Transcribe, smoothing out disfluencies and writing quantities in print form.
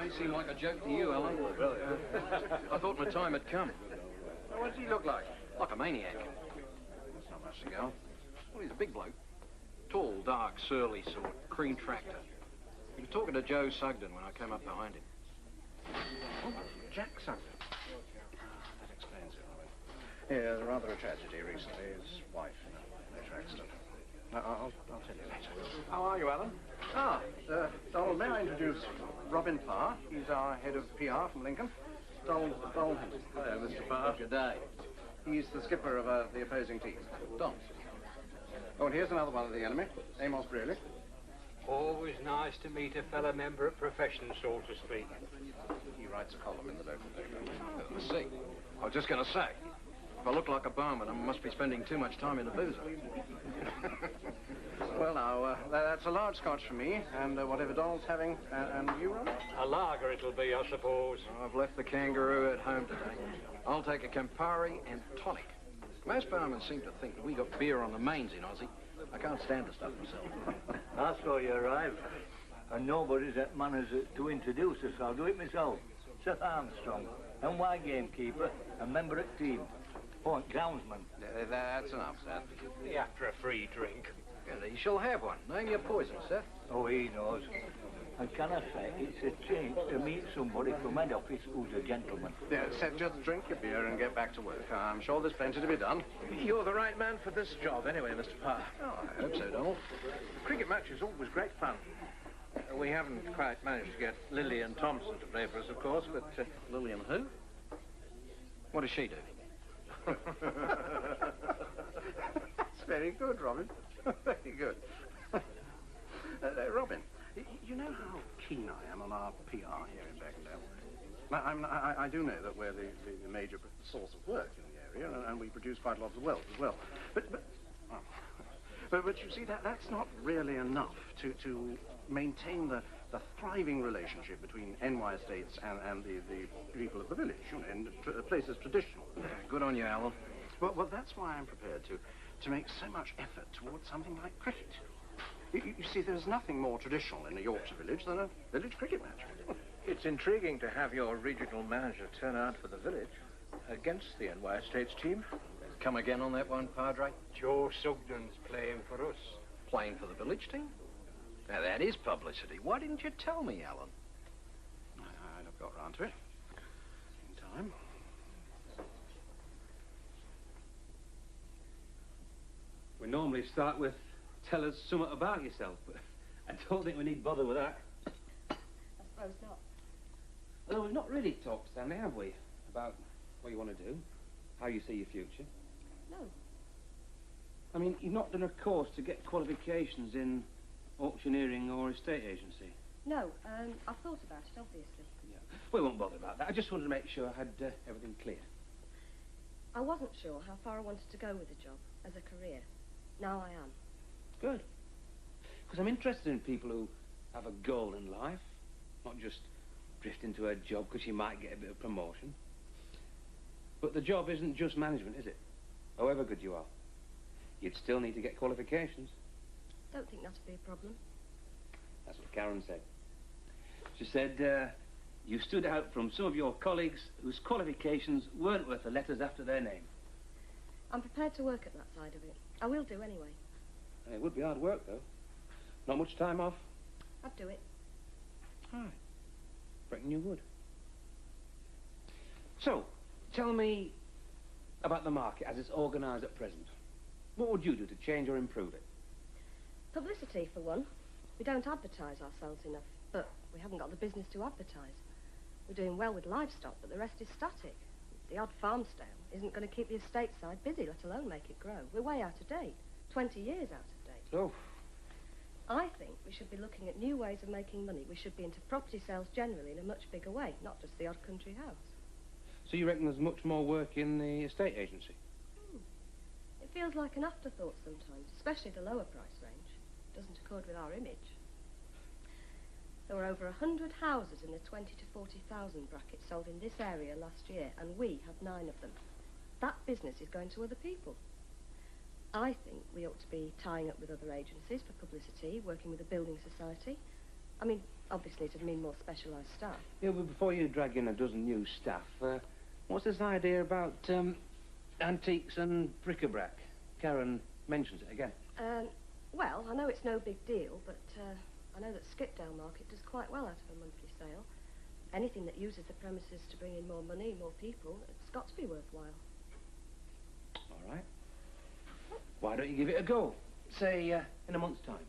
may seem like a joke to you, Alan. I thought my time had come. What does he look like? Like a maniac. That's not much to go. Well, he's a big bloke. Tall, dark, surly sort, cream tractor. He was talking to Joe Sugden when I came up behind him. Oh, Jack Sugden. That explains it, Robin. Yeah, rather a tragedy recently. His wife in a motor accident. I'll tell you later. How are you, Alan? Donald, may I introduce Robin Parr? He's our head of PR from Lincoln. Donald Hinton. Hello, Mr. Parr. Good day. He's the skipper of the opposing team. Don. Oh, and here's another one of the enemy, Amos Braley. Always nice to meet a fellow member of profession, so to speak. He writes a column in the local paper. Let's see. I was just going to say, if I look like a barman, I must be spending too much time in the boozer. Well, now, that's a large scotch for me, and whatever Donald's having, and you, Robin? A lager it'll be, I suppose. I've left the kangaroo at home today. I'll take a Campari and tonic. Most barmen seem to think we got beer on the mains in Aussie. I can't stand the stuff myself. I saw you arrive, and nobody's at manners to introduce us. I'll do it myself. Seth Armstrong, NY gamekeeper, and member at team. Point groundsman. That's enough, Seth. After a free drink. Yeah, you shall have one. Name your poison, Seth. Oh, he knows. And can I say, it's a change to meet somebody from head office who's a gentleman. Yeah, Seth, just drink your beer and get back to work. I'm sure there's plenty to be done. You're the right man for this job anyway, Mr. Parr. Oh, I hope so, Donald. Cricket match is always great fun. We haven't quite managed to get Lillian Thompson to play for us, of course, but... Lillian who? What does she do? That's very good, Robin. Very good. Robin, you know how keen I am on our PR here in Beckendale. I do know that we're the major source of work in the area, and we produce quite a lot of wealth as well. But you see, that's not really enough to maintain the thriving relationship between NY Estates and the people of the village, you know, and the place is traditional. Good on you, Alan. Well, that's why I'm prepared to make so much effort towards something like cricket. You see, there's nothing more traditional in a Yorkshire village than a village cricket match. It's intriguing to have your regional manager turn out for the village against the NY Estates team. Come again on that one, Padre? Joe Sugden's playing for us. Playing for the village team? Now, that is publicity. Why didn't you tell me, Alan? I'd have got round to it. In time. We normally start with, tell us something about yourself, but I don't think we need bother with that. I suppose not. Well, we've not really talked, Stanley, have we? About what you want to do, how you see your future. No. I mean, you've not done a course to get qualifications in auctioneering or estate agency. No, I've thought about it, obviously. Yeah. We won't bother about that. I just wanted to make sure I had everything clear. I wasn't sure how far I wanted to go with the job as a career. Now I am. Good. Because I'm interested in people who have a goal in life, not just drift into a job because you might get a bit of promotion. But the job isn't just management, is it? However good you are. You'd still need to get qualifications. Don't think that'll be a problem. That's what Karen said. She said, you stood out from some of your colleagues whose qualifications weren't worth the letters after their name. I'm prepared to work at that side of it. I will do anyway. It would be hard work, though. Not much time off. I'd do it. Right. Reckon you would. So, tell me about the market as it's organised at present. What would you do to change or improve it? Publicity, for one. We don't advertise ourselves enough, but we haven't got the business to advertise. We're doing well with livestock, but the rest is static. The odd farm stale isn't going to keep the estate side busy, let alone make it grow. We're way out of date. 20 years out of date. Oh. I think we should be looking at new ways of making money. We should be into property sales generally in a much bigger way, not just the odd country house. So you reckon there's much more work in the estate agency? It feels like an afterthought sometimes, especially the lower price range. It doesn't accord with our image. There were over 100 houses in the 20 to 40,000 bracket sold in this area last year, and we have 9 of them. That business is going to other people. I think we ought to be tying up with other agencies for publicity, working with the building society. I mean, obviously it'd mean more specialised staff. Yeah, but before you drag in a dozen new staff, what's this idea about antiques and bric-a-brac? Karen mentions it again. Well, I know it's no big deal, but I know that Skipdale Market does quite well out of a monthly sale. Anything that uses the premises to bring in more money, more people, it's got to be worthwhile. All right. Why don't you give it a go? Say, in a month's time.